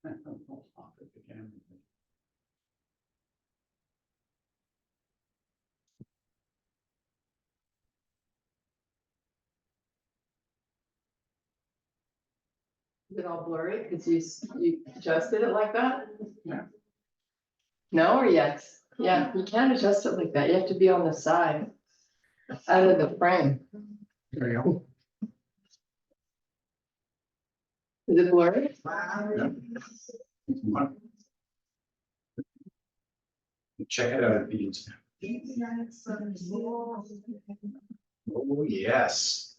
Is it all blurry because you adjusted it like that? Yeah. No or yes? Yeah, you can't adjust it like that. You have to be on the side, out of the frame. There you go. Is it blurry? Check it out. Oh, yes.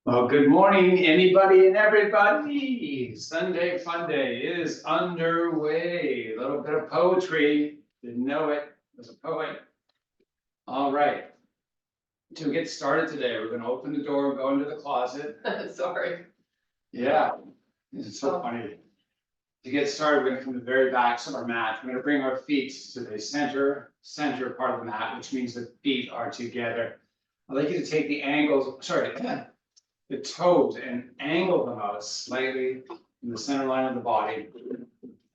Well, good morning, anybody and everybody. Sunday Fun Day is underway. A little bit of poetry. Didn't know it. Was a poet. All right. To get started today, we're going to open the door and go into the closet. Sorry. Yeah, it's so funny. To get started, we're going to come to the very backs of our mat. We're going to bring our feet to the center part of the mat, which means the feet are together. I'd like you to take the angles, the toes and angle them out slightly in the center line of the body.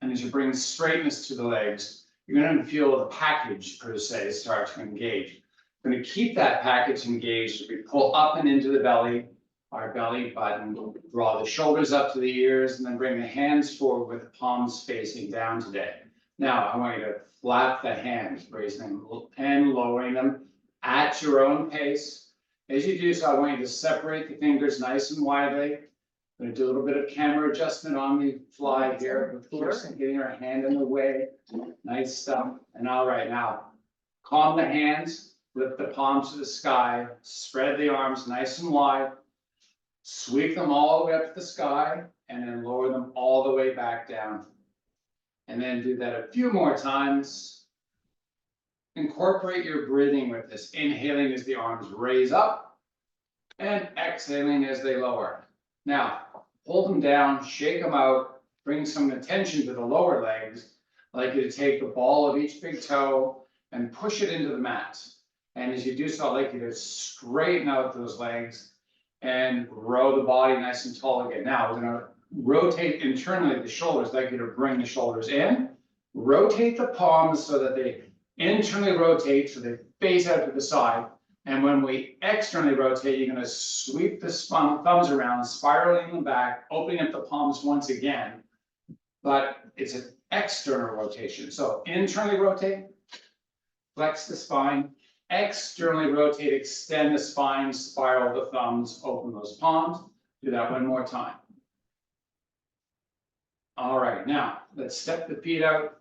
And as you bring straightness to the legs, you're going to feel the package per se start to engage. We're going to keep that package engaged as we pull up and into the belly, our belly button. Draw the shoulders up to the ears and then bring the hands forward with the palms facing down today. Now, I want you to flap the hands, raising them and lowering them at your own pace. As you do so, I want you to separate the fingers nice and widely. I'm going to do a little bit of camera adjustment on the fly here, of course, and getting our hand in the way. Nice stuff. And all right, now, calm the hands, lift the palms to the sky, spread the arms nice and wide, sweep them all the way up to the sky, and then lower them all the way back down. And then do that a few more times. Incorporate your breathing with this, inhaling as the arms raise up and exhaling as they lower. Now, hold them down, shake them out, bring some attention to the lower legs. I'd like you to take the ball of each big toe and push it into the mat. And as you do so, I'd like you to straighten out those legs and grow the body nice and tall again. Now, we're going to rotate internally the shoulders. I'd like you to bring the shoulders in, rotate the palms so that they internally rotate so they face out to the side. And when we externally rotate, you're going to sweep the thumbs around, spiraling them back, opening up the palms once again. But it's an external rotation. So internally rotate, flex the spine, externally rotate, extend the spine, spiral the thumbs, open those palms. Do that one more time. All right, now let's step the feet out.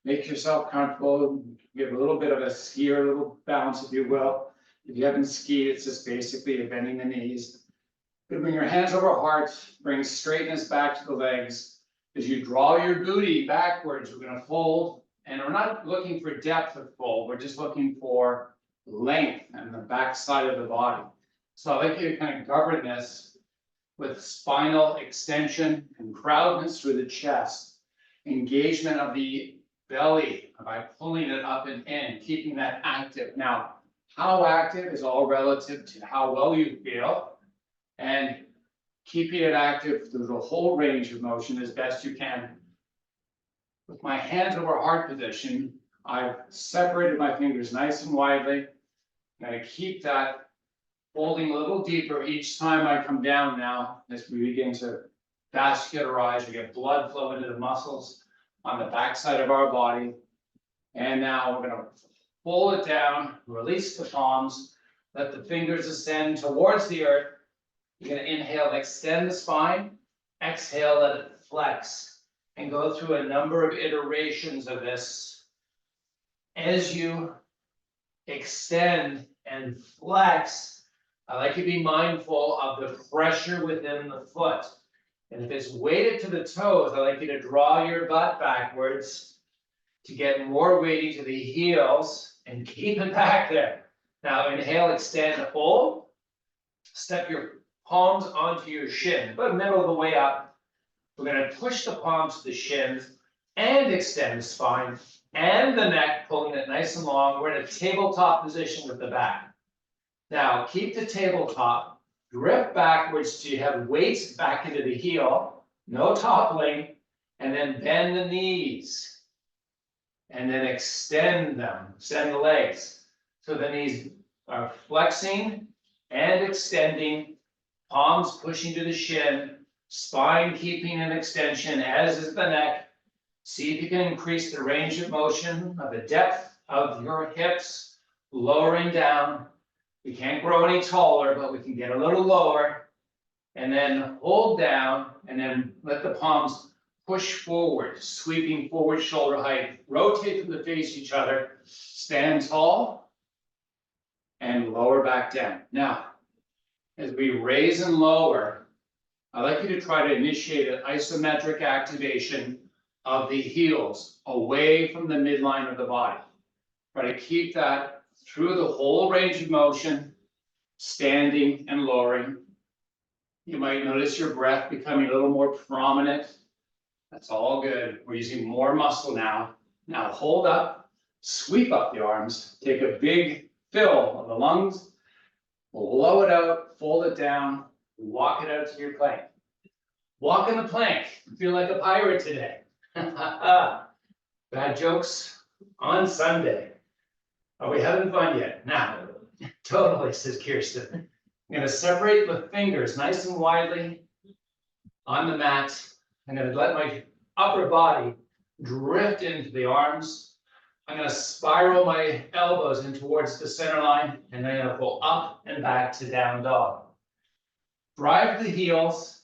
Make yourself comfortable. Give a little bit of a skier, a little bounce, if you will. If you haven't skied, it's just basically bending the knees. Good. Bring your hands over heart. Bring straightness back to the legs. As you draw your booty backwards, we're going to fold. And we're not looking for depth of fold. We're just looking for length and the back side of the body. So I'd like you to kind of govern this with spinal extension and proudness through the chest. Engagement of the belly by pulling it up and in, keeping that active. Now, how active is all relative to how well you feel, and keeping it active through the whole range of motion as best you can. With my hands over heart position, I've separated my fingers nice and widely. I'm going to keep that folding a little deeper each time I come down now as we begin to vascularize, we get blood flow into the muscles on the backside of our body. And now we're going to pull it down, release the palms, let the fingers ascend towards the earth. You're going to inhale, extend the spine. Exhale, let it flex and go through a number of iterations of this. As you extend and flex, I like you to be mindful of the pressure within the foot. And if it's weighted to the toes, I like you to draw your butt backwards to get more weighting to the heels and keep it back there. Now inhale, extend, hold. Step your palms onto your shin, about middle of the way up. We're going to push the palms to the shins and extend the spine and the neck, pulling it nice and long. We're in a tabletop position with the back. Now keep the tabletop, drift backwards till you have weights back into the heel, no toppling, and then bend the knees. And then extend them, extend the legs. So the knees are flexing and extending, palms pushing to the shin, spine keeping an extension, as is the neck. See if you can increase the range of motion of the depth of your hips, lowering down. We can't grow any taller, but we can get a little lower. And then hold down, and then let the palms push forward, sweeping forward shoulder height. Rotate them to face each other. Stand tall and lower back down. Now, as we raise and lower, I'd like you to try to initiate an isometric activation of the heels away from the midline of the body. Try to keep that through the whole range of motion, standing and lowering. You might notice your breath becoming a little more prominent. That's all good. We're using more muscle now. Now hold up, sweep up the arms, take a big fill of the lungs, blow it out, fold it down, walk it out to your plank. Walk in the plank. Feel like a pirate today. Bad jokes on Sunday. Are we having fun yet? Now, totally, says Kirsten. I'm going to separate the fingers nice and widely on the mat. I'm going to let my upper body drift into the arms. I'm going to spiral my elbows in towards the center line, and then I'm going to pull up and back to down dog. Drive the heels,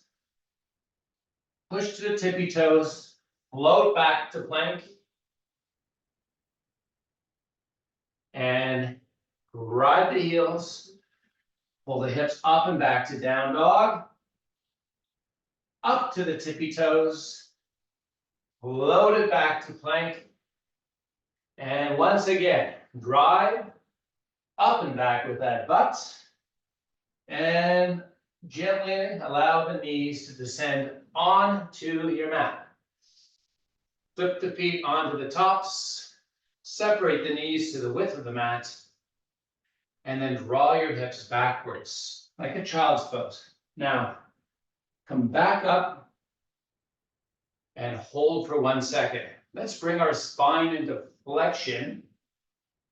push to the tippy toes, float back to plank, and ride the heels, pull the hips up and back to down dog, up to the tippy toes, float it back to plank, and once again, drive up and back with that butt, and gently allow the knees to descend onto your mat. Flip the feet onto the tops, separate the knees to the width of the mat, and then draw your hips backwards, like a child's pose. Now, come back up and hold for 1 second. Let's bring our spine into flexion,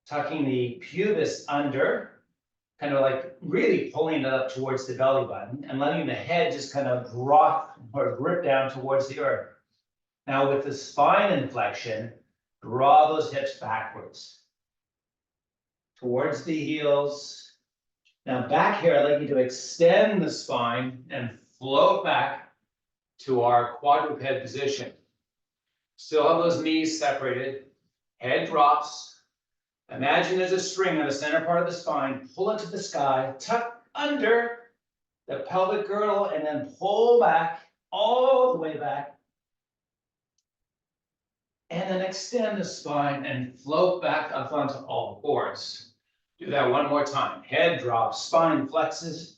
tucking the pubis under, kind of like really pulling it up towards the belly button and letting the head just kind of drop or grip down towards the earth. Now with the spine in flexion, draw those hips backwards towards the heels. Now back here, I'd like you to extend the spine and float back to our quadruped position. Still have those knees separated, head drops. Imagine there's a string on the center part of the spine, pull it to the sky, tuck under the pelvic girdle, and then pull back, all the way back. And then extend the spine and float back up onto all fours. Do that one more time. Head drops, spine flexes,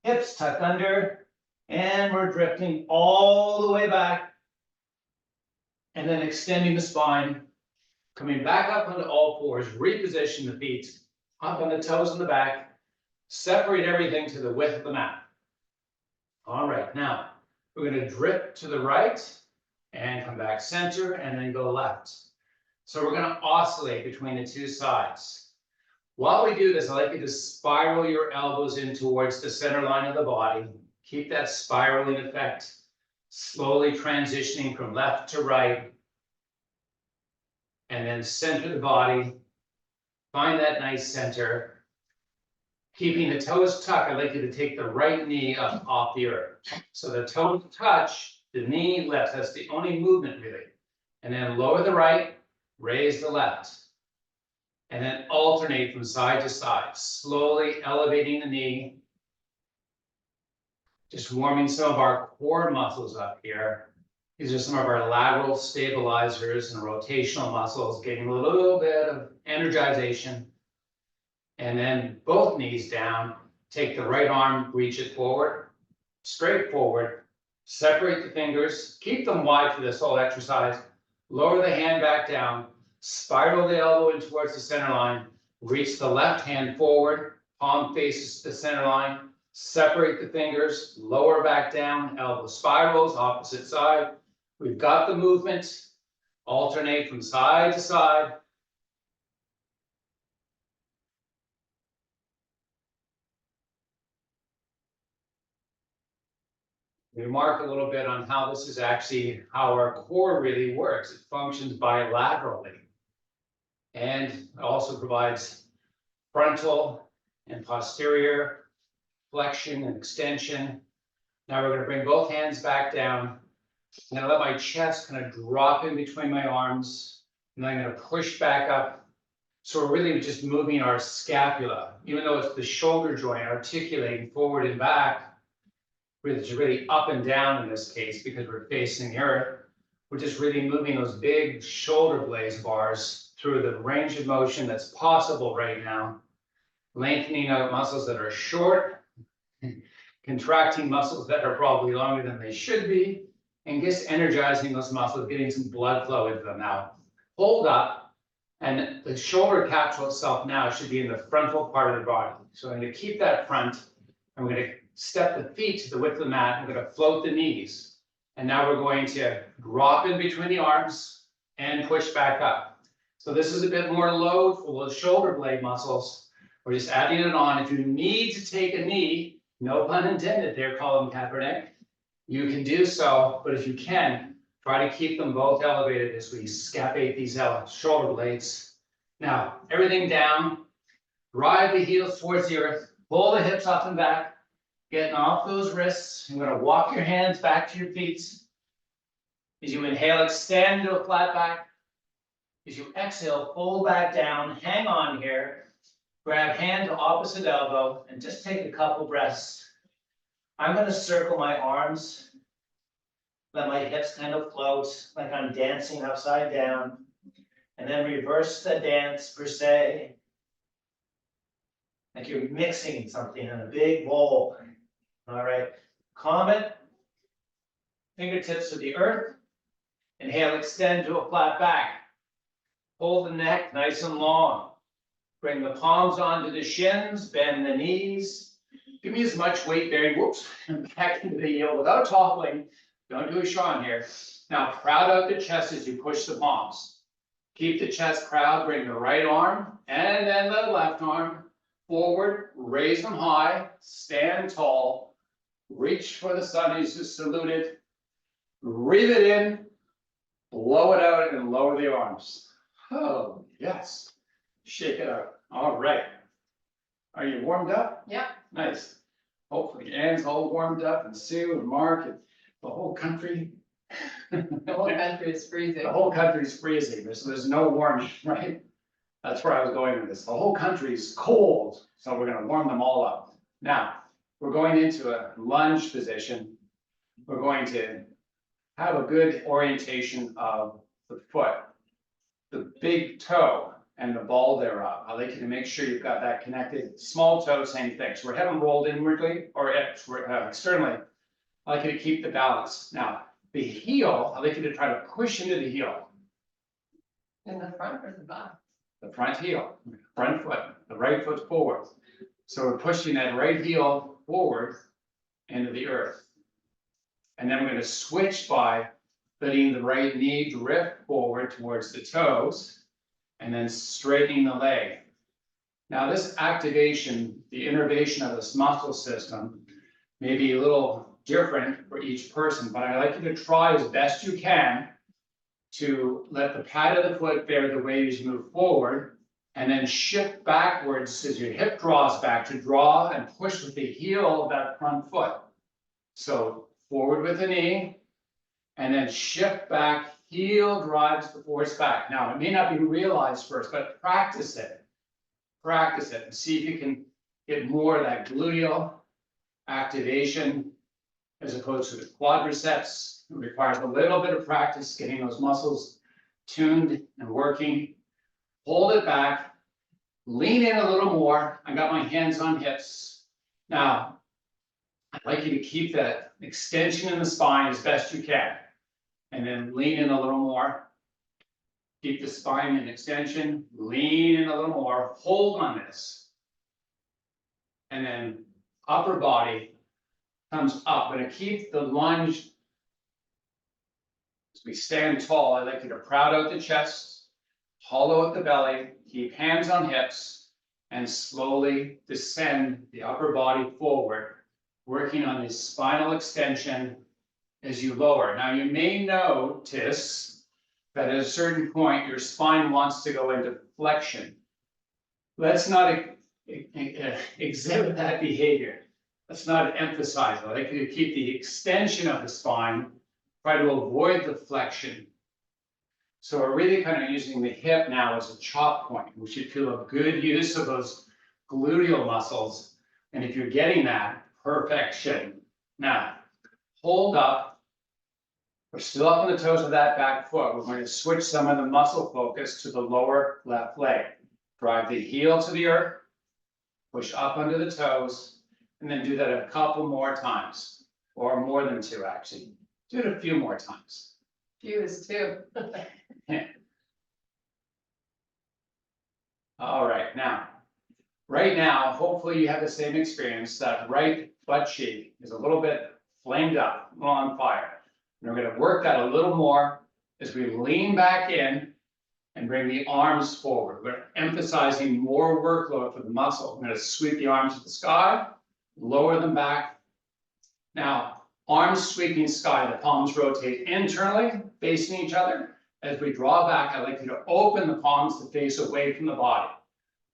hips tuck under, and we're drifting all the way back. And then extending the spine, coming back up onto all fours, reposition the feet, up on the toes in the back, separate everything to the width of the mat. All right, now we're going to drift to the right and come back center and then go left. So we're going to oscillate between the two sides. While we do this, I'd like you to spiral your elbows in towards the center line of the body. Keep that spiraling effect, slowly transitioning from left to right. And then center the body. Find that nice center. Keeping the toes tucked, I'd like you to take the right knee up off the earth. So the toes touch, the knee lifts, that's the only movement really. And then lower the right, raise the left. And then alternate from side to side, slowly elevating the knee. Just warming some of our core muscles up here. These are some of our lateral stabilizers and rotational muscles, getting a little bit of energization. And then both knees down, take the right arm, reach it forward, straight forward, separate the fingers, keep them wide for this whole exercise, lower the hand back down, spiral the elbow in towards the center line, reach the left hand forward, palm faces the center line, separate the fingers, lower back down, elbow spirals, opposite side. We've got the movement, alternate from side to side. Remark a little bit on how this is actually how our core really works. It functions bilaterally. And it also provides frontal and posterior flexion and extension. Now we're going to bring both hands back down. I'm going to let my chest kind of drop in between my arms. And then I'm going to push back up. So we're really just moving our scapula, even though it's the shoulder joint articulating forward and back. It's really up and down in this case because we're facing the earth. We're just really moving those big shoulder blades bars through the range of motion that's possible right now. Lengthening out muscles that are short, contracting muscles that are probably longer than they should be, and just energizing those muscles, getting some blood flow into them. Now, hold up, and the shoulder capsule itself now should be in the frontal part of the body. So I'm going to keep that front. I'm going to step the feet to the width of the mat. I'm going to float the knees. And now we're going to drop in between the arms and push back up. So this is a bit more load for those shoulder blade muscles. We're just adding it on. If you need to take a knee, no pun intended there, Colin Kaepernick, you can do so. But if you can, try to keep them both elevated as we scapate these shoulder blades. Now, everything down. Drive the heels towards the earth. Pull the hips up and back. Getting off those wrists. You're going to walk your hands back to your feet. As you inhale, extend to a flat back. As you exhale, fold back down. Hang on here. Grab hand to opposite elbow and just take a couple breaths. I'm going to circle my arms. Let my hips kind of float like I'm dancing upside down. And then reverse the dance per se. Like you're mixing something in a big bowl. All right, comet, fingertips to the earth. Inhale, extend to a flat back. Hold the neck nice and long. Bring the palms onto the shins, bend the knees. Give me as much weight bearing, whoops, back into the heel without toppling. Don't do a Sean here. Now, proud out the chest as you push the palms. Keep the chest proud, bring the right arm and then the left arm forward, raise them high, stand tall. Reach for the sun as you salute it. Breathe it in, blow it out, and lower the arms. Oh, yes. Shake it out. All right. Are you warmed up? Yeah. Nice. Hopefully Anne's all warmed up, and Sue and Mark and the whole country. The whole country is freezing. The whole country's freezing. There's no warming, right? That's where I was going with this. The whole country's cold, so we're going to warm them all up. Now, we're going into a lunge position. We're going to have a good orientation of the foot, the big toe and the ball thereof. I'd like you to make sure you've got that connected. Small toe, same thing. So we have them rolled inwardly or externally. I'd like you to keep the balance. Now, the heel, I'd like you to try to push into the heel. In the front or the back? The front heel, front foot, the right foot forward. So we're pushing that right heel forward into the earth. And then we're going to switch by letting the right knee drift forward towards the toes and then straightening the leg. Now this activation, the innervation of this muscle system may be a little different for each person, but I'd like you to try as best you can to let the pad of the foot bear the weight as you move forward, and then shift backwards as your hip draws back to draw and push with the heel of that front foot. So forward with the knee, And then shift back, heel drives the force back. Now, it may not be realized first, but practice it. Practice it and see if you can get more of that gluteal activation as opposed to the quadriceps. It requires a little bit of practice getting those muscles tuned and working. Hold it back, lean in a little more. I got my hands on hips. Now, I'd like you to keep that extension in the spine as best you can. And then lean in a little more. Keep the spine in extension, lean in a little more, hold on this. And then upper body comes up. I'm going to keep the lunge. As we stand tall, I'd like you to proud out the chest, hollow out the belly, keep hands on hips, and slowly descend the upper body forward, working on this spinal extension as you lower. Now, you may notice that at a certain point, your spine wants to go into flexion. Let's not exhibit that behavior. Let's not emphasize it. I like you to keep the extension of the spine, try to avoid the flexion. So we're really kind of using the hip now as a chop point. We should feel a good use of those gluteal muscles. And if you're getting that, perfection. Now, hold up. We're still up on the toes of that back foot. We're going to switch some of the muscle focus to the lower left leg. Drive the heel to the earth, push up under the toes, and then do that a couple more times, or more than two, actually. Do it a few more times. Few is two. All right, now, right now, hopefully you have the same experience. That right butt cheek is a little bit flamed up, a little on fire. And we're going to work that a little more as we lean back in and bring the arms forward. We're emphasizing more workload for the muscle. I'm going to sweep the arms to the sky, lower them back. Now, arms sweeping sky, the palms rotate internally, facing each other. As we draw back, I'd like you to open the palms to face away from the body.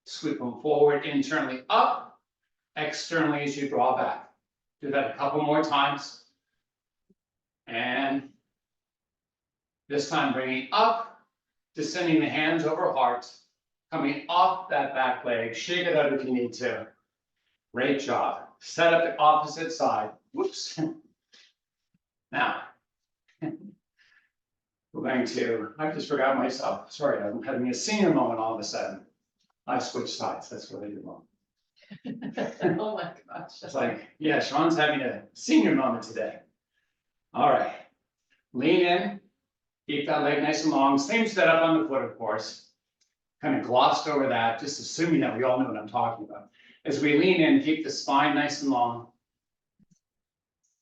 Sweep them forward, internally up, externally as you draw back. Do that a couple more times. And this time bringing up, descending the hands over heart, coming off that back leg, shake it out if you need to. Great job. Set up the opposite side. Whoops. Now, we're going to, I just forgot myself. Sorry, I'm having a senior moment all of a sudden. I switched sides, that's what I did wrong. Oh my gosh. It's like, yeah, Sean's having a senior moment today. All right, lean in, keep that leg nice and long. Same setup on the foot, of course. Kind of glossed over that, just assuming that we all know what I'm talking about. As we lean in, keep the spine nice and long.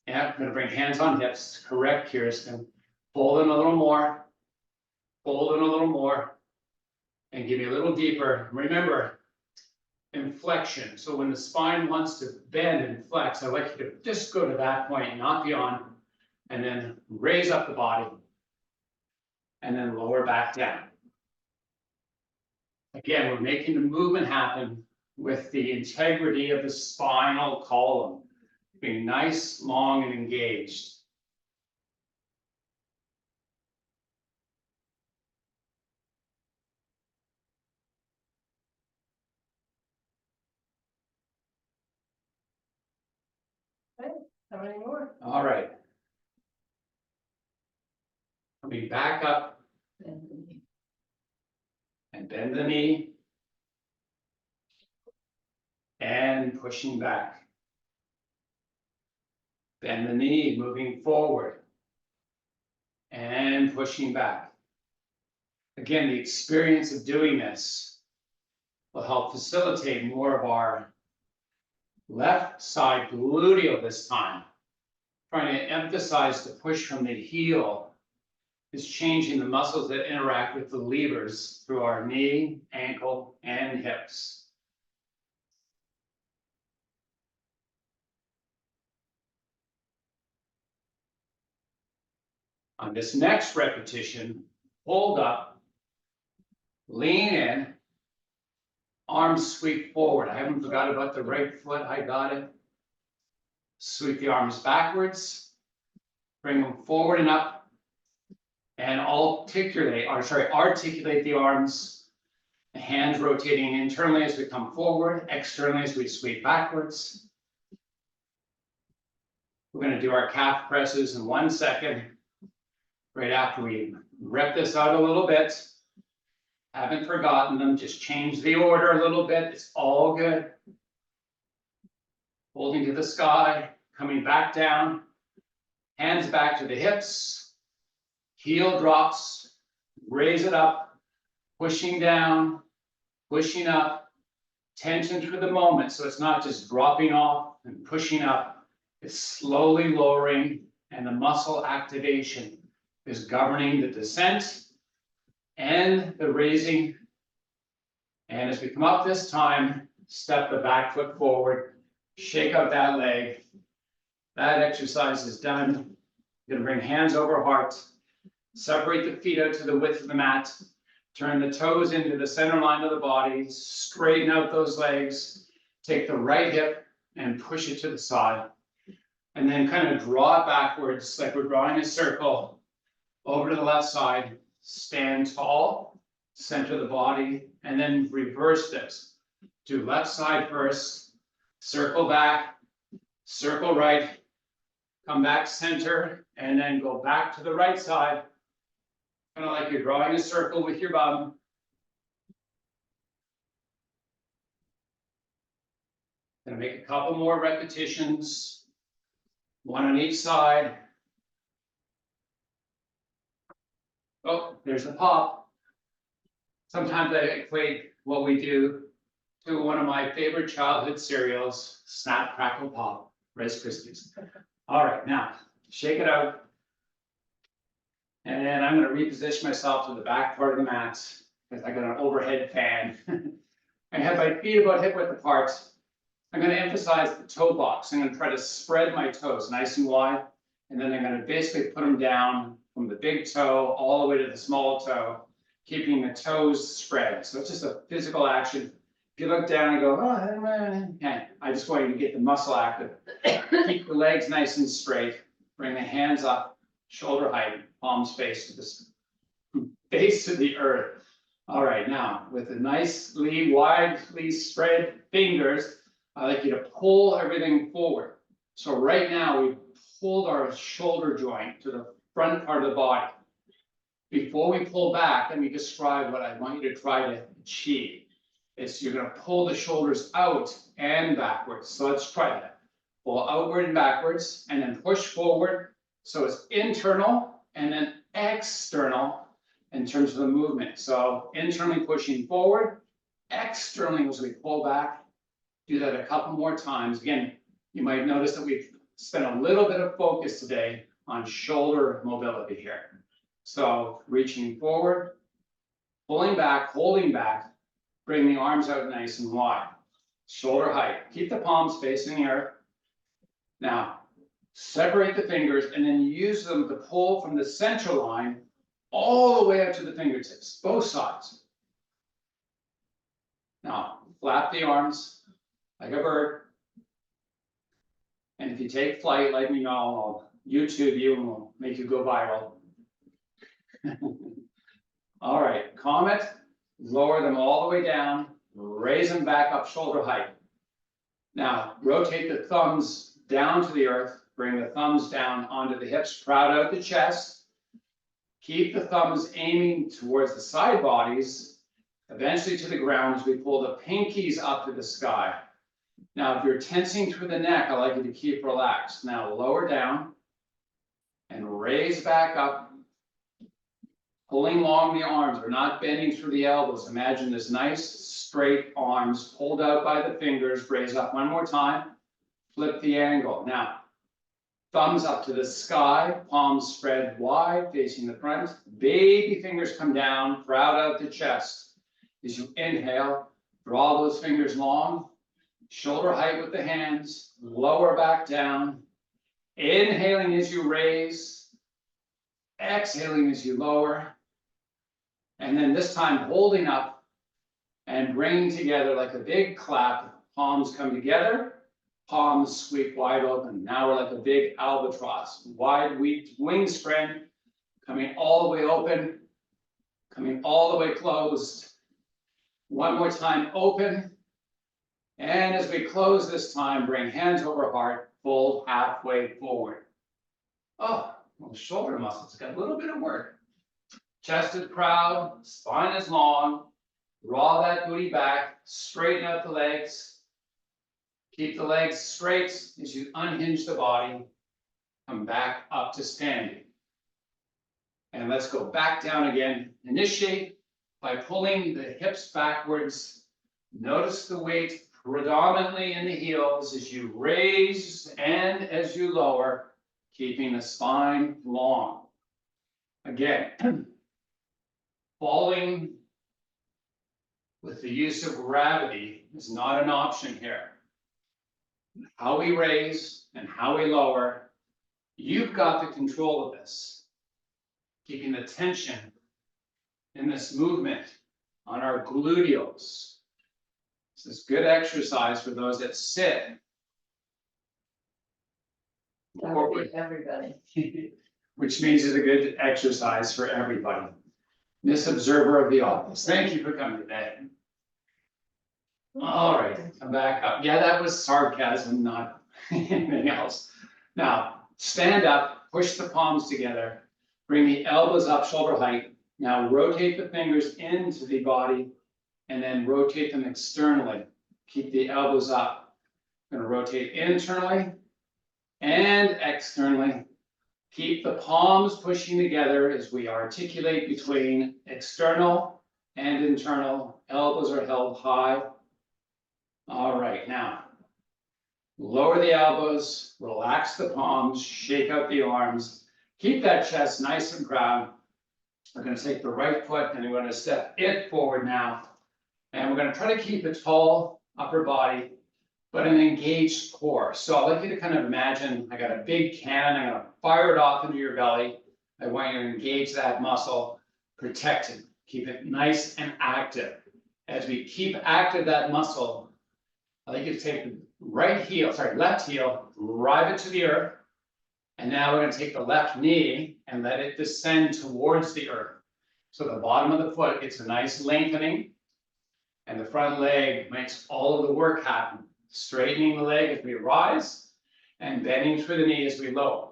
Yeah, I'm gonna bring hands on hips, correct, Kirsten. Fold in a little more, fold in a little more, and give you a little deeper. Remember, inflection. So when the spine wants to bend and flex, I like you to just go to that point, not beyond. And then raise up the body, and then lower back down. Again, we're making the movement happen with the integrity of the spinal column, being nice, long, and engaged. Okay, how many more? All right. Coming back up and bend the knee. And pushing back. Bend the knee, moving forward. And pushing back. Again, the experience of doing this will help facilitate more of our left side gluteal this time. Trying to emphasize the push from the heel is changing the muscles that interact with the levers through our knee, ankle, and hips. On this next repetition, hold up, lean in, arms sweep forward. I haven't forgot about the right foot, I got it. Sweep the arms backwards, bring them forward and up, And articulate the arms. The hands rotating internally as we come forward, externally as we sweep backwards. We're going to do our calf presses in 1 second. Right after we rep this out a little bit. Haven't forgotten them, just change the order a little bit, it's all good. Holding to the sky, coming back down. Hands back to the hips. Heel drops, raise it up, pushing down, pushing up. Tension through the moment, so it's not just dropping off and pushing up. It's slowly lowering, and the muscle activation is governing the descent and the raising. And as we come up this time, step the back foot forward, shake out that leg. That exercise is done. You're gonna bring hands over heart, separate the feet out to the width of the mat, turn the toes into the center line of the body, straighten out those legs, take the right hip and push it to the side. And then kind of draw it backwards like we're drawing a circle over to the left side, stand tall, center the body, and then reverse this. Do left side first, circle back, circle right, come back center, and then go back to the right side. Kind of like you're drawing a circle with your bum. Gonna make a couple more repetitions, one on each side. Oh, there's the pop. Sometimes I equate what we do to one of my favorite childhood cereals, Snap, Crackle, Pop, Rice Krispies. All right, now shake it out. And then I'm going to reposition myself to the back part of the mat because I got an overhead fan. I have my feet about hip width apart. I'm going to emphasize the toe box. I'm going to try to spread my toes nice and wide. And then I'm going to basically put them down from the big toe all the way to the small toe, keeping the toes spread. So it's just a physical action. If you look down and go, oh, I just want you to get the muscle active. Keep the legs nice and straight. Bring the hands up, shoulder height, palms face to the face to the earth. All right, now with the nicely widely spread fingers, I'd like you to pull everything forward. So right now we've pulled our shoulder joint to the front part of the body. Before we pull back, let me describe what I want you to try to achieve. It's you're going to pull the shoulders out and backwards. So let's try that. Pull outward and backwards, and then push forward. So it's internal and then external in terms of the movement. So internally pushing forward, externally as we pull back. Do that a couple more times. Again, you might notice that we've spent a little bit of focus today on shoulder mobility here. So reaching forward, pulling back, holding back, bring the arms out nice and wide. Shoulder height. Keep the palms facing the earth. Now, separate the fingers and then use them to pull from the central line all the way up to the fingertips, both sides. Now, flap the arms like a bird. And if you take flight, let me know. I'll YouTube you and we'll make you go viral. All right, Comet, lower them all the way down, raise them back up shoulder height. Now, rotate the thumbs down to the earth, bring the thumbs down onto the hips, proud out the chest. Keep the thumbs aiming towards the side bodies, eventually to the ground as we pull the pinkies up to the sky. Now, if you're tensing through the neck, I'd like you to keep relaxed. Now, lower down and raise back up, pulling along the arms. We're not bending through the elbows. Imagine this nice, straight arms pulled out by the fingers. Raise up one more time. Flip the angle. Now, thumbs up to the sky, palms spread wide, facing the front. Baby fingers come down, proud out the chest. As you inhale, draw those fingers long. Shoulder height with the hands, lower back down. Inhaling as you raise, exhaling as you lower. And then this time holding up and bringing together like a big clap. Palms come together, palms sweep wide open. Now we're like a big albatross, wide wing spread, coming all the way open, coming all the way closed. One more time, open. And as we close this time, bring hands over heart, fold halfway forward. Oh, well, shoulder muscles got a little bit of work. Chest is proud, spine is long. Draw that booty back, straighten out the legs. Keep the legs straight as you unhinge the body. Come back up to standing. And let's go back down again. Initiate by pulling the hips backwards. Notice the weight predominantly in the heels as you raise and as you lower, keeping the spine long. Again, falling with the use of gravity is not an option here. How we raise and how we lower, you've got the control of this. Keeping the tension in this movement on our gluteals. This is good exercise for those that sit. That would be everybody. Which means it's a good exercise for everybody. Miss Observer of the office, thank you for coming today. All right, come back up. Yeah, that was sarcasm, not anything else. Now, stand up, push the palms together, bring the elbows up shoulder height. Now rotate the fingers into the body and then rotate them externally. Keep the elbows up. Going to rotate internally and externally. Keep the palms pushing together as we articulate between external and internal. Elbows are held high. All right, now lower the elbows, relax the palms, shake out the arms. Keep that chest nice and proud. We're going to take the right foot and we're going to step it forward now. And we're going to try to keep a tall upper body, but an engaged core. So I'd like you to kind of imagine I got a big cannon, I'm going to fire it off into your belly. I want you to engage that muscle, protect it, keep it nice and active. As we keep active that muscle, I'd like you to take the left heel, drive it to the earth. And now we're going to take the left knee and let it descend towards the earth. So the bottom of the foot gets a nice lengthening. And the front leg makes all of the work happen. Straightening the leg as we rise and bending through the knee as we lower.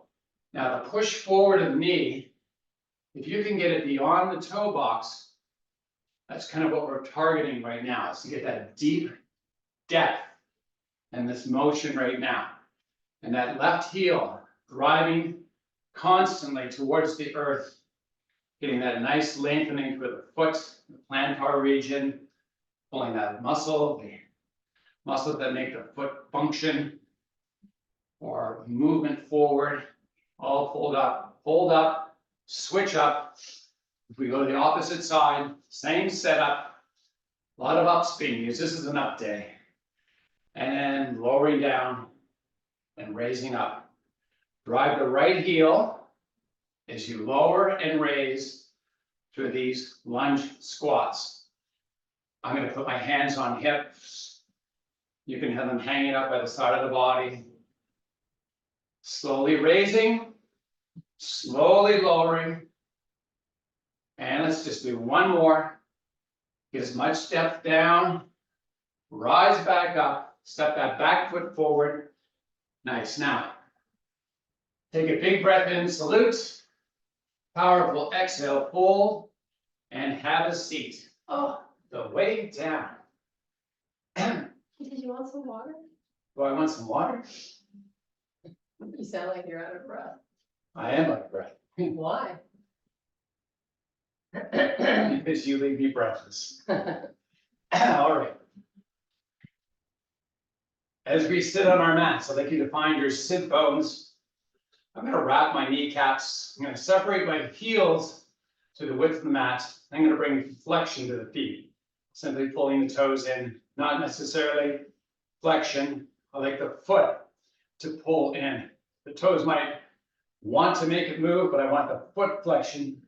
Now the push forward of the knee, if you can get it beyond the toe box, that's kind of what we're targeting right now, is to get that deep depth and this motion right now. And that left heel driving constantly towards the earth, getting that nice lengthening for the foot, the plantar region, pulling that muscle, the muscles that make the foot function, or movement forward, all hold up, switch up. If we go to the opposite side, same setup, a lot of up spin because this is an up day. And then lowering down and raising up. Drive the right heel as you lower and raise through these lunge squats. I'm going to put my hands on hips. You can have them hanging up by the side of the body. Slowly raising, slowly lowering. And let's just do one more. Get as much depth down. Rise back up. Step that back foot forward. Nice. Now, take a big breath in, salute. Powerful exhale, fold, and have a seat. Oh, the way down. Did you want some water? Do I want some water? You sound like you're out of breath. I am out of breath. Why? Because you leave me breathless. All right. As we sit on our mats, I'd like you to find your sit bones. I'm going to wrap my kneecaps. I'm going to separate my heels to the width of the mat. I'm going to bring flexion to the feet. Simply pulling the toes in, not necessarily flexion. I like the foot to pull in. The toes might want to make it move, but I want the foot flexion,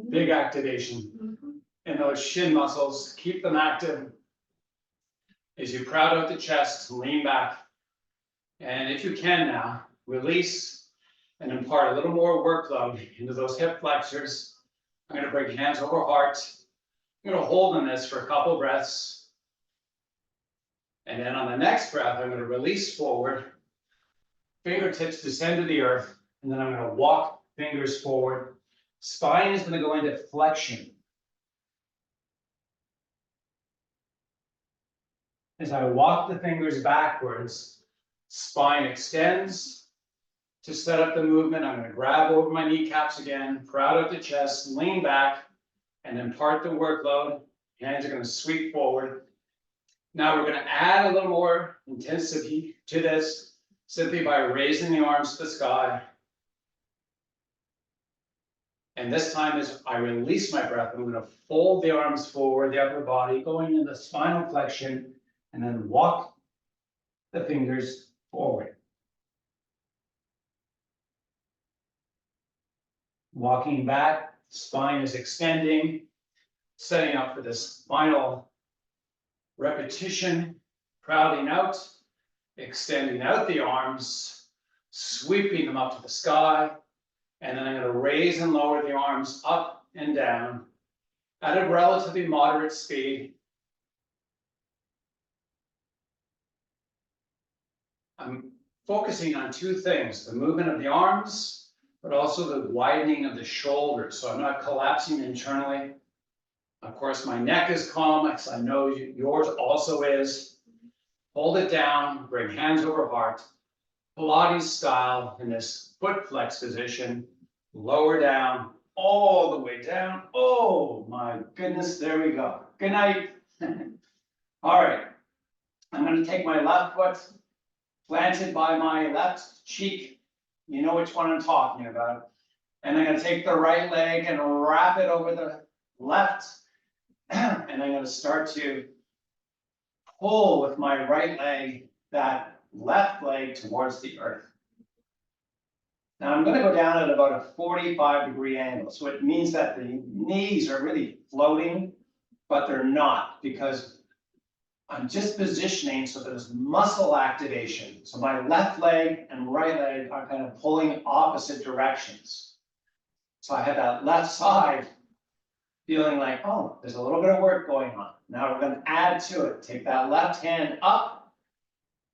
big activation. And those shin muscles, keep them active. As you crowd out the chest, lean back. And if you can now, release and impart a little more workload into those hip flexors. I'm gonna bring hands over heart. I'm gonna hold on this for a couple breaths. And then on the next breath, I'm gonna release forward. Fingertips descend to the earth, and then I'm gonna walk fingers forward. Spine is gonna go into flexion. As I walk the fingers backwards, spine extends. To set up the movement, I'm gonna grab over my kneecaps again, proud out the chest, lean back, and then part the workload. Hands are gonna sweep forward. Now we're gonna add a little more intensity to this, simply by raising the arms to the sky. And this time as I release my breath, I'm gonna fold the arms forward, the upper body, going into spinal flexion, and then walk the fingers forward. Walking back, spine is extending, setting up for this final repetition, crowding out, extending out the arms, sweeping them up to the sky, and then I'm going to raise and lower the arms up and down at a relatively moderate speed. I'm focusing on two things, the movement of the arms, but also the widening of the shoulders, so I'm not collapsing internally. Of course, my neck is calm, as I know yours also is. Hold it down, bring hands over heart, Pilates style in this foot flex position, lower down, all the way down. Oh my goodness, there we go. Good night. All right, I'm going to take my left foot, planted by my left cheek. You know which one I'm talking about. And I'm going to take the right leg and wrap it over the left. And I'm going to start to pull with my right leg, that left leg towards the earth. Now I'm going to go down at about a 45-degree angle. So it means that the knees are really floating, but they're not, because I'm just positioning so there's muscle activation. So my left leg and right leg are kind of pulling opposite directions. So I have that left side feeling like, oh, there's a little bit of work going on. Now we're going to add to it. Take that left hand up,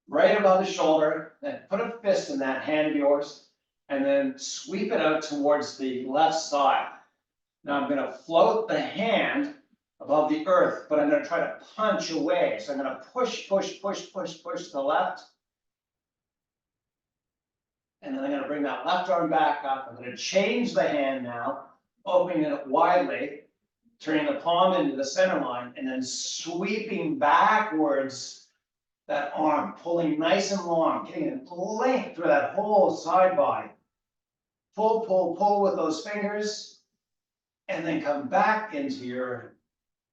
right above the shoulder, then put a fist in that hand of yours, and then sweep it out towards the left side. Now I'm going to float the hand above the earth, but I'm going to try to punch away. So I'm going to push, push, push, push, push to the left. And then I'm going to bring that left arm back up. I'm going to change the hand now, opening it widely, turning the palm into the center line, and then sweeping backwards that arm, pulling nice and long, getting a length through that whole side body. Pull, pull, pull with those fingers, and then come back into your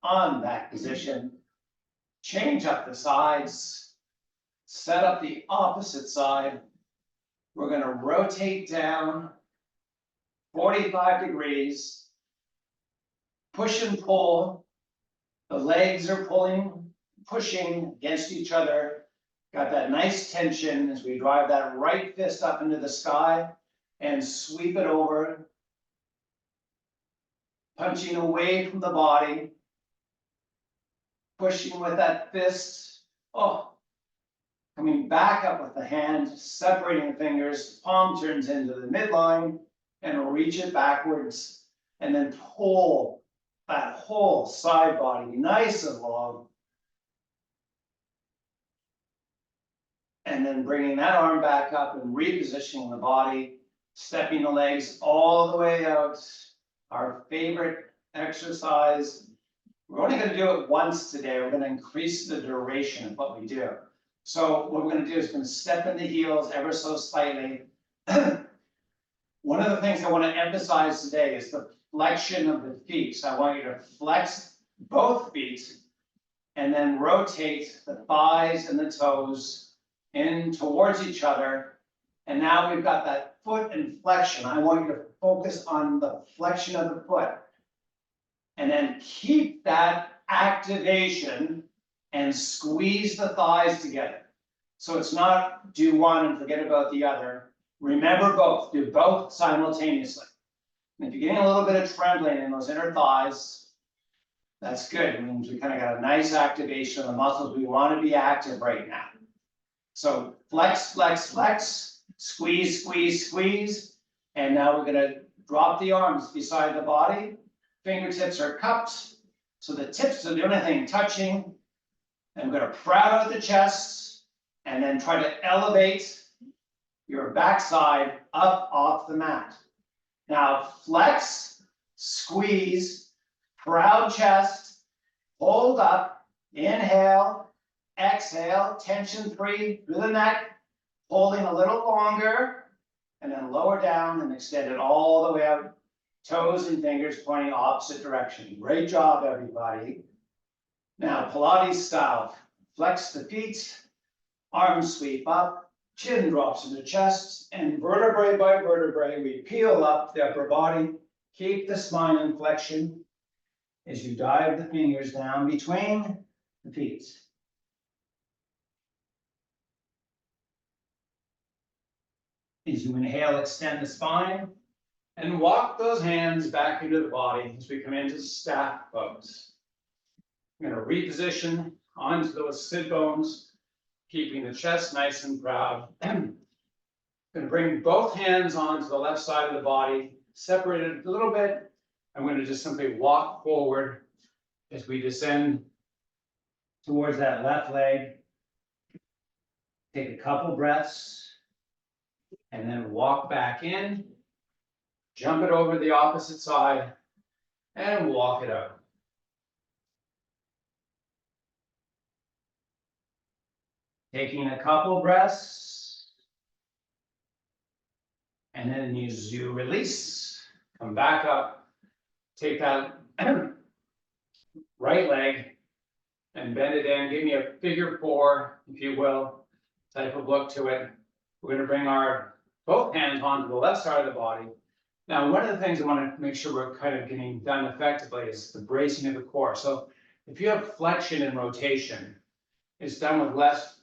on back position. Change up the sides, set up the opposite side. We're going to rotate down 45 degrees, push and pull. The legs are pulling, pushing against each other. Got that nice tension as we drive that right fist up into the sky and sweep it over, punching away from the body. Pushing with that fist, oh, coming back up with the hand, separating the fingers, palm turns into the midline, and reach it backwards, and then pull that whole side body nice and long. And then bringing that arm back up and repositioning the body, stepping the legs all the way out. Our favorite exercise. We're only going to do it once today. We're going to increase the duration of what we do. So what we're going to do is going to step in the heels ever so slightly. One of the things I want to emphasize today is the flexion of the feet. So I want you to flex both feet and then rotate the thighs and the toes in towards each other. And now we've got that foot and flexion. I want you to focus on the flexion of the foot. And then keep that activation and squeeze the thighs together. So it's not do one and forget about the other. Remember both, do both simultaneously. And if you're getting a little bit of trembling in those inner thighs, that's good. It means we kind of got a nice activation of the muscles we want to be active right now. So flex, flex, flex, squeeze, squeeze, squeeze. And now we're gonna drop the arms beside the body. Fingertips are cupped. So the tips are the only thing touching. And we're gonna proud out the chest and then try to elevate your backside up off the mat. Now flex, squeeze, proud chest, hold up, inhale, exhale, tension free through the neck, holding a little longer, and then lower down and extend it all the way out, toes and fingers pointing opposite direction. Great job, everybody. Now Pilates style, flex the feet, arms sweep up, chin drops in the chest, and vertebrae by vertebrae, we peel up the upper body. Keep the spine in flexion as you dive the fingers down between the feet. As you inhale, extend the spine, and walk those hands back into the body as we come into staff pose. I'm going to reposition onto those sit bones, keeping the chest nice and proud. I'm going to bring both hands onto the left side of the body, separated a little bit. I'm going to just simply walk forward as we descend towards that left leg. Take a couple breaths, and then walk back in, jump it over the opposite side, and walk it out. Taking a couple breaths, and then as you release, come back up, take that right leg and bend it in, give me a figure four, if you will, type of look to it. We're gonna bring our both hands onto the left side of the body. Now, one of the things I want to make sure we're kind of getting done effectively is the bracing of the core. So if you have flexion and rotation, it's done with less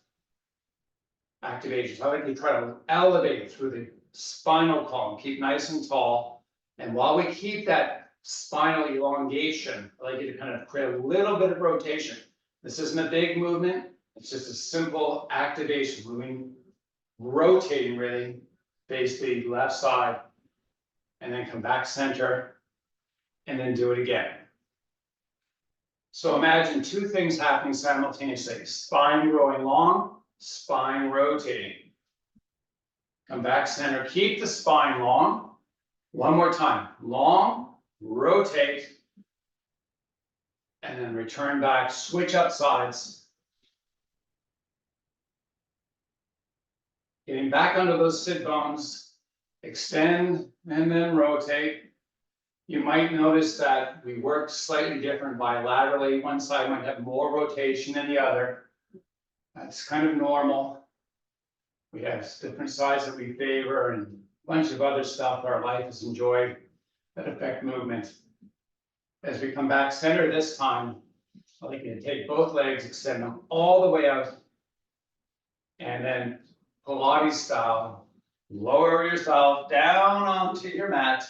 activation. So I like to try to elevate through the spinal column, keep nice and tall. And while we keep that spinal elongation, I like you to kind of create a little bit of rotation. This isn't a big movement. It's just a simple activation, moving, rotating really, face the left side, and then come back center, and then do it again. So imagine two things happening simultaneously: spine growing long, spine rotating. Come back center, keep the spine long. One more time, long, rotate, and then return back, switch up sides. Getting back under those sit bones, extend and then rotate. You might notice that we work slightly different bilaterally. One side might have more rotation than the other. That's kind of normal. We have different sides that we favor and a bunch of other stuff our life has enjoyed that affect movement. As we come back center this time, I'd like you to take both legs, extend them all the way out, and then Pilates style, lower yourself down onto your mat.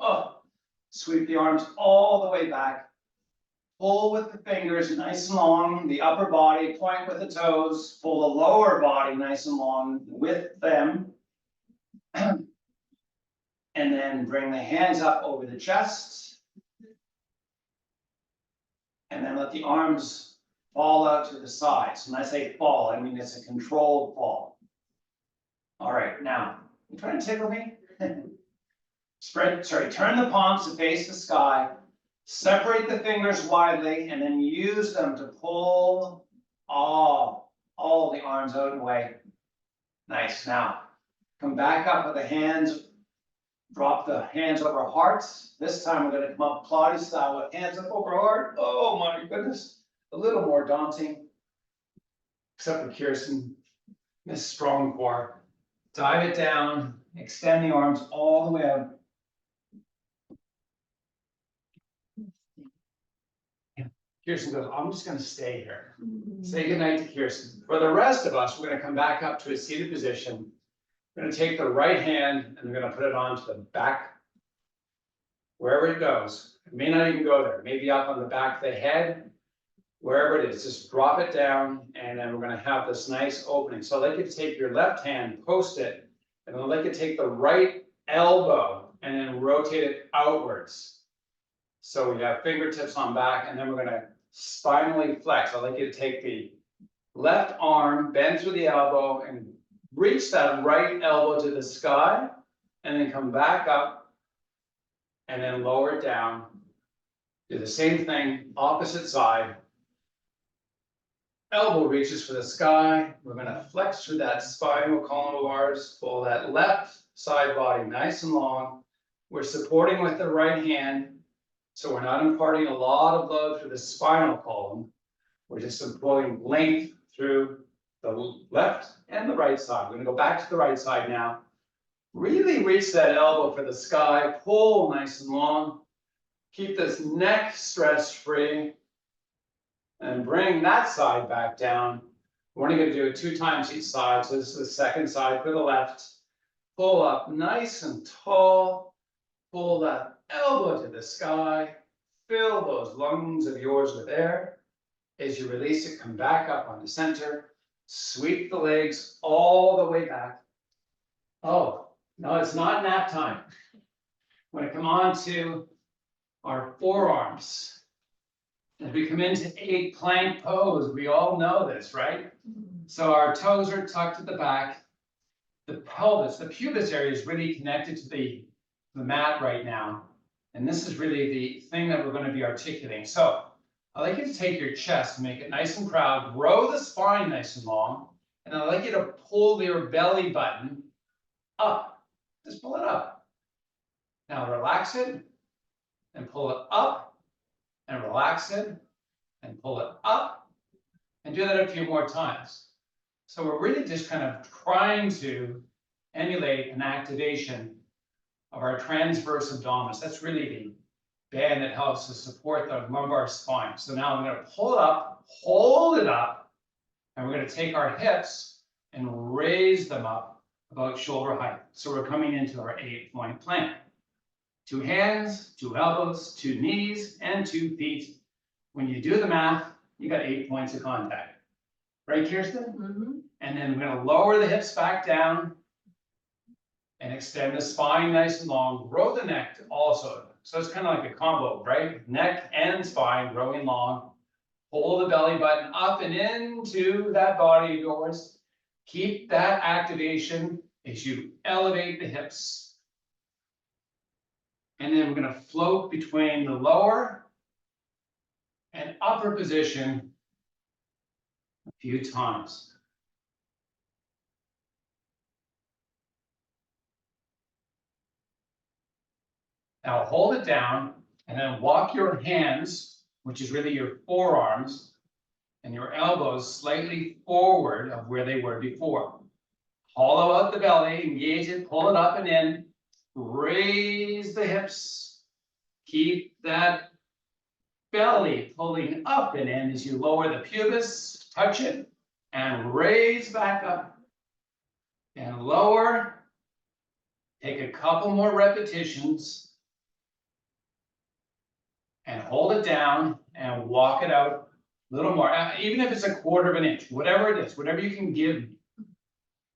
Oh, sweep the arms all the way back. Pull with the fingers nice and long, the upper body, point with the toes, pull the lower body nice and long with them. And then bring the hands up over the chest. And then let the arms fall out to the sides. When I say fall, I mean it's a controlled fall. All right, now, you trying to tickle me? Turn the palms to face the sky. Separate the fingers widely and then use them to pull all the arms out and away. Nice. Now, come back up with the hands. Drop the hands over hearts. This time we're going to come up Pilates style with hands up over heart. Oh my goodness. A little more daunting. Except for Kirsten. This strong core. Dive it down. Extend the arms all the way out. Kirsten goes, I'm just going to stay here. Say goodnight to Kirsten. For the rest of us, we're going to come back up to a seated position. We're gonna take the right hand and we're gonna put it onto the back. Wherever it goes, it may not even go there, maybe up on the back of the head. Wherever it is, just drop it down, and then we're gonna have this nice opening. So I'd like you to take your left hand, post it, and then I'd like you to take the right elbow and then rotate it outwards. So we have fingertips on back, and then we're gonna spinally flex. I'd like you to take the left arm, bend through the elbow, and reach that right elbow to the sky, and then come back up, and then lower it down. Do the same thing, opposite side. Elbow reaches for the sky. We're gonna flex through that spinal column of ours, pull that left side body nice and long. We're supporting with the right hand, so we're not imparting a lot of load through the spinal column. We're just employing length through the left and the right side. We're gonna go back to the right side now. Really reach that elbow for the sky, pull nice and long. Keep this neck stress free. And bring that side back down. We're only going to do it 2 times each side. So this is the second side for the left. Pull up nice and tall. Pull that elbow to the sky. Fill those lungs of yours with air. As you release it, come back up on the center. Sweep the legs all the way back. Oh, no, it's not nap time. We're going to come on to our forearms. As we come into 8 plank pose, we all know this, right? So our toes are tucked at the back. The pelvis, the pubis area is really connected to the mat right now. And this is really the thing that we're going to be articulating. So I'd like you to take your chest and make it nice and proud. Grow the spine nice and long. And I'd like you to pull your belly button up. Just pull it up. Now relax it and pull it up. And relax it and pull it up and do that a few more times. So we're really just kind of trying to emulate an activation of our transverse abdominis. That's really the band that helps to support the lumbar spine. So now I'm going to pull it up, hold it up, and we're going to take our hips and raise them up about shoulder height. So we're coming into our 8-point plank. 2 hands, 2 elbows, 2 knees, and 2 feet. When you do the math, you got 8 points of contact. Right, Kirsten? Mm-hmm. And then we're going to lower the hips back down and extend the spine nice and long. Grow the neck also. So it's kind of like a combo, right? Neck and spine growing long. Pull the belly button up and into that body of yours. Keep that activation as you elevate the hips. And then we're going to float between the lower and upper position a few times. Now hold it down and then walk your hands, which is really your forearms, and your elbows slightly forward of where they were before. Hollow out the belly, engage it, pull it up and in. Raise the hips. Keep that belly pulling up and in as you lower the pubis, touch it, and raise back up. And lower. Take a couple more repetitions. And hold it down and walk it out a little more. Even if it's a 1/4 of an inch, whatever it is, whatever you can give me.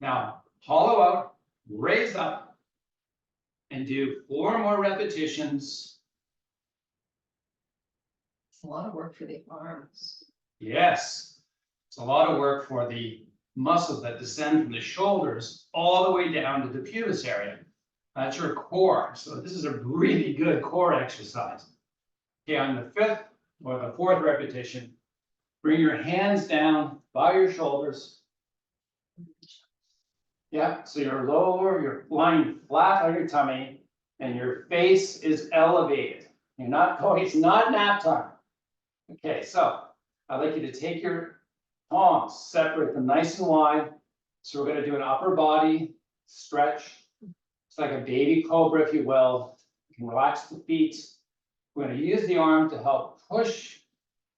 Now, hollow out, raise up. And do 4 more repetitions. It's a lot of work for the arms. Yes, it's a lot of work for the muscles that descend from the shoulders all the way down to the pubis area. That's your core. So this is a really good core exercise. Okay, on the 5th or the 4th repetition, bring your hands down by your shoulders. Yeah, so you're lower, you're lying flat on your tummy, and your face is elevated. You're not going, it's not nap time. Okay, so I'd like you to take your palms, separate them nice and wide. So we're going to do an upper body stretch. It's like a baby cobra, if you will. You can relax the feet. We're going to use the arm to help push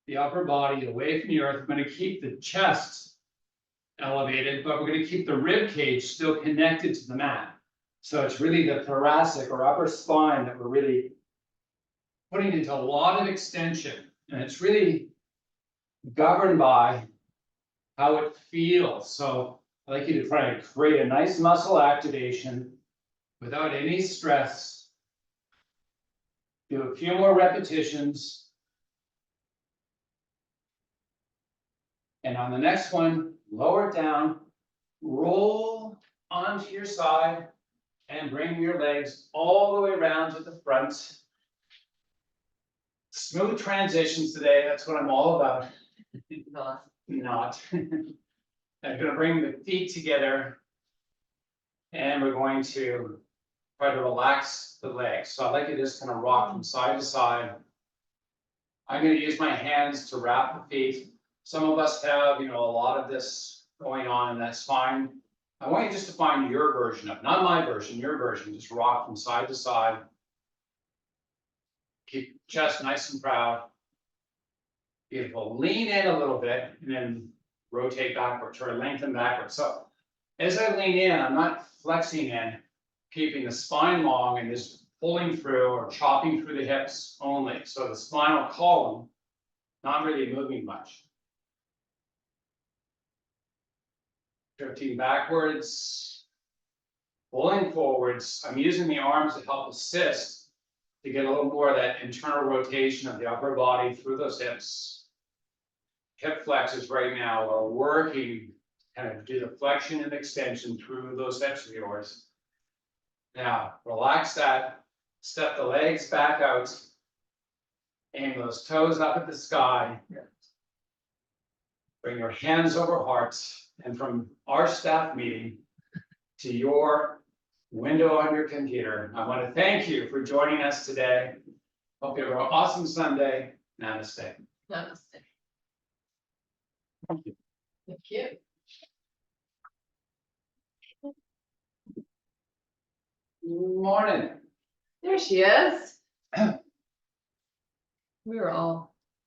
the upper body away from the earth. We're going to keep the chest elevated, but we're gonna keep the rib cage still connected to the mat. So it's really the thoracic or upper spine that we're really putting into a lot of extension, and it's really governed by how it feels. So I'd like you to try to create a nice muscle activation without any stress. Do a few more repetitions. And on the next one, lower it down, roll onto your side, and bring your legs all the way around to the front. Smooth transitions today, that's what I'm all about. Not. I'm gonna bring the feet together. And we're going to try to relax the legs. So I'd like you to just kind of rock from side to side. I'm gonna use my hands to wrap the feet. Some of us have, a lot of this going on, and that's fine. I want you just to find your version of it, not my version, your version. Just rock from side to side. Keep your chest nice and proud. Beautiful. Lean in a little bit and then rotate backwards or lengthen backwards. So as I lean in, I'm not flexing in, keeping the spine long and just pulling through or chopping through the hips only. So the spinal column, not really moving much. Drifting backwards, pulling forwards. I'm using the arms to help assist to get a little more of that internal rotation of the upper body through those hips. Hip flexors right now are working, kind of do the flexion and extension through those hips of yours. Now, relax that, step the legs back out, aim those toes up at the sky. Bring your hands over hearts, and from our staff meeting to your window on your computer, I want to thank you for joining us today. Hope you have an awesome Sunday. Namaste. Namaste. Thank you. Thank you. Morning. There she is. We were all